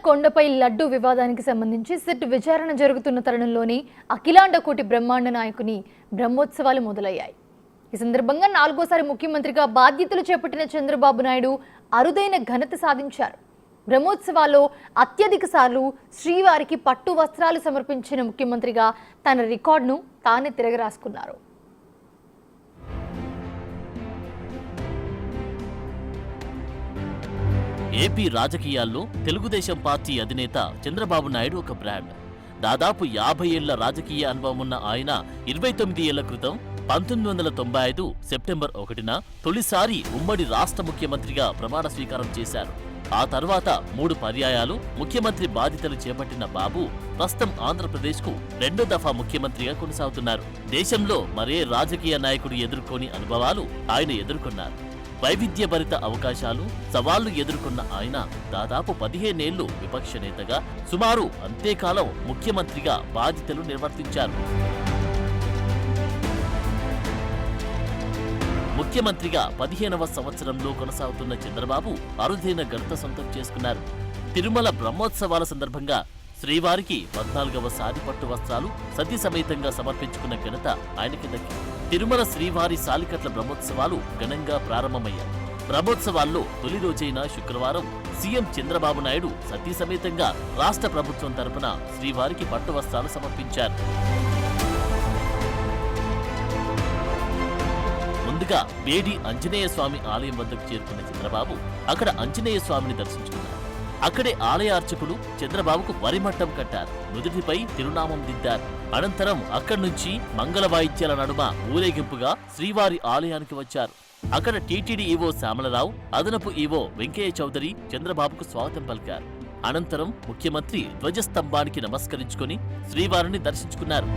కొండపై లడ్డు వివాదానికి సంబంధించి సిట్ విచారణ జరుగుతున్న తరుణంలోనే అఖిలాండ కోటి బ్రహ్మాండ నాయకుని బ్రహ్మోత్సవాలు మొదలయ్యాయి. ఈ సందర్భంగా 4వ ముఖ్యమంత్రిగా బాధ్యతలు చేపట్టిన చంద్రబాబు నాయుడు అరుదైన ఘనత సాధించారు. బ్రహ్మోత్సవాల్లో అత్యధిక సార్లు శ్రీవారికి పట్టు వస్త్రాలు సమర్పించిన ముఖ్యమంత్రిగా తన రికార్డును తానే తిరగరాసుకున్నారు. ఏపీ రాజకీయాల్లో తెలుగుదేశం పార్టీ అధినేత చంద్రబాబు నాయుడు ఒక బ్రాండ్. దాదాపు 50 ఏళ్ల రాజకీయ అనుభవం ఉన్న ఆయన 29 ఏళ్ల క్రితం 1995 సెప్టెంబర్ 1న తొలిసారి ఉమ్మడి రాష్ట్ర ముఖ్యమంత్రిగా ప్రమాణ స్వీకారం చేశారు. ఆ తర్వాత 3 పర్యాయాలు ముఖ్యమంత్రి బాధ్యతలు చేపట్టిన బాబు ప్రస్తుతం ఆంధ్రప్రదేశ్కు 2వ దఫా ముఖ్యమంత్రిగా కొనసాగుతున్నారు. దేశంలో మరే రాజకీయ నాయకుడు ఎదుర్కోని అనుభవాలు ఆయన ఎదుర్కొన్నారు. వైవిధ్యభరిత అవకాశాలు, సవాళ్లు ఎదుర్కొన్న ఆయన దాదాపు 15 ఏళ్లు విపక్ష నేతగా, సుమారు అంతేకాలం ముఖ్యమంత్రిగా బాధ్యతలు నిర్వర్తించారు. ముఖ్యమంత్రిగా 15వ సంవత్సరంలో కొనసాగుతున్న చంద్రబాబు అరుదైన ఘనత సొంతం చేసుకున్నారు. తిరుమల బ్రహ్మోత్సవాల సందర్భంగా శ్రీవారికి 14వ సారి పట్టు వస్త్రాలు సతీ సమేతంగా సమర్పించుకున్న ఘనత ఆయనకి దక్కింది. తిరుమల శ్రీవారి సాలికట్ల బ్రహ్మోత్సవాలు ఘనంగా ప్రారంభమయ్యాయి. బ్రహ్మోత్సవాల్లో తొలి రోజైన శుక్రవారం సీఎం చంద్రబాబు నాయుడు సతీ సమేతంగా రాష్ట్ర ప్రభుత్వం తరపున శ్రీవారికి పట్టు వస్త్రాలు సమర్పించారు. ముందుగా వేడి ఆంజనేయ స్వామి ఆలయం వద్దకు చేరుకున్న చంద్రబాబు అక్కడ ఆంజనేయ స్వామిని దర్శించుకున్నారు. అక్కడే ఆలయ అర్చకులు చంద్రబాబుకు వరిమట్టం కట్టారు. నుదుటిపై తిరునామం దిద్దారు. అనంతరం అక్కడి నుంచి మంగళ వాయిద్యాల నడుమ ఊరేగింపుగా శ్రీవారి ఆలయానికి వచ్చారు. అక్కడ టీటీడీ ఈవో శ్యామలరావు, అదనపు ఈవో వెంకయ్య చౌదరి చంద్రబాబుకు స్వాగతం పలికారు. అనంతరం ముఖ్యమంత్రి ధ్వజస్తంభానికి నమస్కరించుకుని శ్రీవారిని దర్శించుకున్నారు.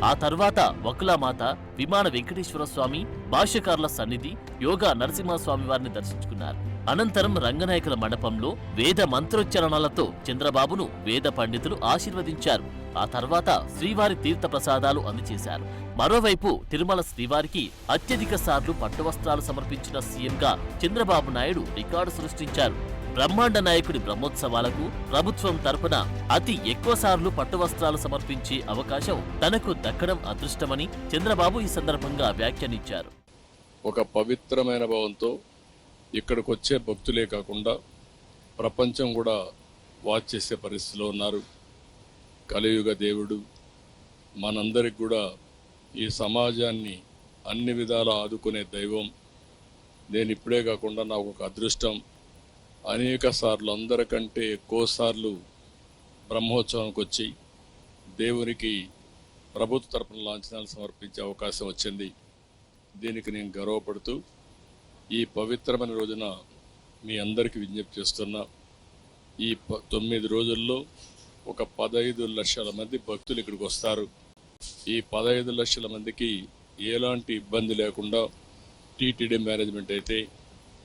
ఆ తర్వాత వకులామాత, విమాన వెంకటేశ్వర స్వామి, భాష్యకారుల సన్నిధి, యోగా నరసింహస్వామి వారిని దర్శించుకున్నారు. అనంతరం రంగనాయకుల మండపంలో వేద మంత్రోచ్చరణలతో చంద్రబాబును వేద పండితులు ఆశీర్వదించారు. ఆ తర్వాత శ్రీవారి తీర్థ ప్రసాదాలు అందజేశారు. మరోవైపు తిరుమల శ్రీవారికి అత్యధిక సార్లు పట్టు వస్త్రాలు సమర్పించిన సీఎంగా చంద్రబాబు నాయుడు రికార్డు సృష్టించారు. బ్రహ్మాండ నాయకుడి బ్రహ్మోత్సవాలకు ప్రభుత్వం తరపున అతి ఎక్కువ సార్లు పట్టు వస్త్రాలు సమర్పించే అవకాశం తనకు దక్కడం అదృష్టమని చంద్రబాబు ఈ సందర్భంగా వ్యాఖ్యానించారు. ఒక పవిత్రమైన భావంతో ఇక్కడికి వచ్చే భక్తులే కాకుండా ప్రపంచం కూడా వాచ్ చేసే పరిస్థితిలో ఉన్నారు. కలియుగ దేవుడు మనందరికి కూడా ఈ సమాజాన్ని అన్ని విధాలా ఆదుకునే దైవం. నేను ఇప్పుడే కాకుండా నాకు ఒక అదృష్టం, అనేక సార్లు అందరికంటే ఎక్కువ సార్లు బ్రహ్మోత్సవానికి వచ్చి దేవునికి ప్రభుత్వ తరపున లాంఛనాలు సమర్పించే అవకాశం వచ్చింది. దీనికి నేను గర్వపడుతూ ఈ పవిత్రమైన రోజున మీ అందరికీ విజ్ఞప్తి చేస్తున్నా. ఈ 9 రోజుల్లో ఒక 15 లక్షల మంది భక్తులు ఇక్కడికి వస్తారు. ఈ 15 లక్షల మందికి ఎలాంటి ఇబ్బంది లేకుండా టీటీడీ మేనేజ్మెంట్ అయితే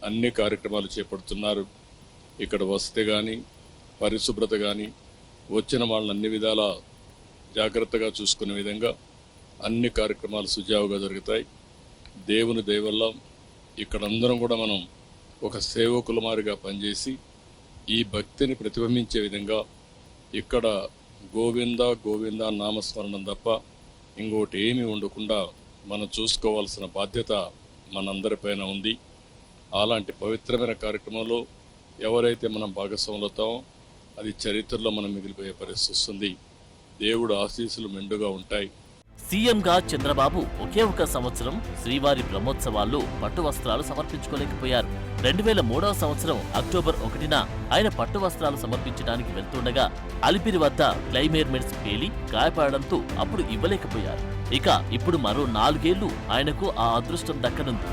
అన్ని కార్యక్రమాలు చేపడుతున్నారు. ఇక్కడ వసతి కానీ, పరిశుభ్రత కానీ, వచ్చిన వాళ్ళని అన్ని విధాల జాగ్రత్తగా చూసుకునే విధంగా అన్ని కార్యక్రమాలు సుజావుగా జరుగుతాయి. దేవుని దయ వల్ల ఇక్కడ అందరం కూడా మనం ఒక సేవకుల మారిగా పనిచేసి ఈ భక్తిని ప్రతిబింబించే విధంగా ఇక్కడ గోవింద గోవింద నామస్మరణం తప్ప ఇంకోటి ఏమీ ఉండకుండా మనం చూసుకోవాల్సిన బాధ్యత మనందరిపైన ఉంది. అలాంటి పవిత్రమైన కార్యక్రమంలో ఎవరైతే మనం భాగస్వాములు అవుతామో అది చరిత్రలో మనం మిగిలిపోయే పరిస్థితి వస్తుంది. దేవుడు ఆశీస్సులు మెండుగా ఉంటాయి. సీఎంగా చంద్రబాబు ఒకే ఒక సంవత్సరం శ్రీవారి బ్రహ్మోత్సవాల్లో పట్టు వస్త్రాలు సమర్పించుకోలేకపోయారు. 2003వ సంవత్సరం అక్టోబర్ 1న ఆయన పట్టు వస్త్రాలు సమర్పించడానికి వెళ్తుండగా అలిపిరి వద్ద క్లైమేర్మెంట్స్ పేలి గాయపడడంతో అప్పుడు ఇవ్వలేకపోయారు. ఇక ఇప్పుడు మరో 4 ఏళ్లు ఆయనకు ఆ అదృష్టం దక్కనుంది.